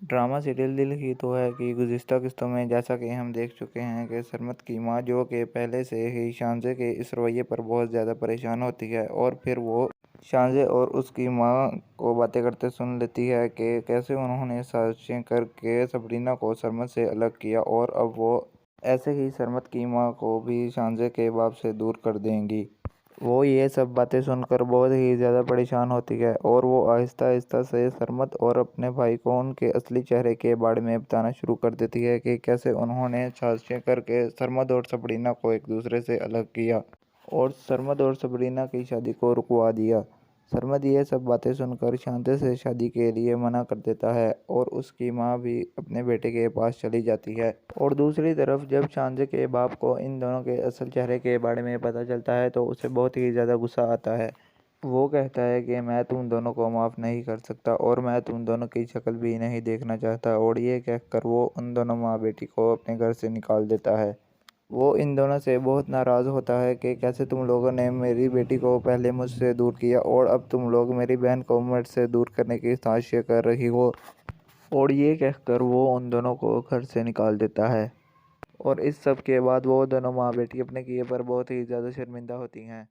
Drama serial दिल की तो है कि गुज़िश्ता किस्तों में जैसा कि हम देख चुके हैं कि सरमत की माँ जो कि पहले से ही शानज़े के इस रवैये पर बहुत ज़्यादा परेशान होती है और फिर वो शानज़े और उसकी माँ को बातें करते सुन लेती है कि कैसे उन्होंने साजिशें करके सबरीना को सरमत से अलग किया और अब वो ऐसे ही सरमत की माँ को भी शानज़े के बाप से दूर कर देंगी। वो ये सब बातें सुनकर बहुत ही ज़्यादा परेशान होती है और वो आहिस्ता आहिस्ता से सरमत और अपने भाई को उनके असली चेहरे के बारे में बताना शुरू कर देती है कि कैसे उन्होंने साजिशें करके सरमत और सबरीना को एक दूसरे से अलग किया और सरमत और सबरीना की शादी को रुकवा दिया। सरमत ये सब बातें सुनकर शांति से शादी के लिए मना कर देता है और उसकी माँ भी अपने बेटे के पास चली जाती है। और दूसरी तरफ जब शानज़े के बाप को इन दोनों के असल चेहरे के बारे में पता चलता है तो उसे बहुत ही ज़्यादा गुस्सा आता है। वो कहता है कि मैं तुम दोनों को माफ़ नहीं कर सकता और मैं तुम दोनों की शक्ल भी नहीं देखना चाहता, और ये कहकर वो उन दोनों माँ बेटी को अपने घर से निकाल देता है। वो इन दोनों से बहुत नाराज़ होता है कि कैसे तुम लोगों ने मेरी बेटी को पहले मुझसे दूर किया और अब तुम लोग मेरी बहन को मुझसे दूर करने की साजिशें कर रही हो। और ये कहकर वो उन दोनों को घर से निकाल देता है। और इस सब के बाद वो दोनों माँ बेटी अपने किए पर बहुत ही ज़्यादा शर्मिंदा होती हैं।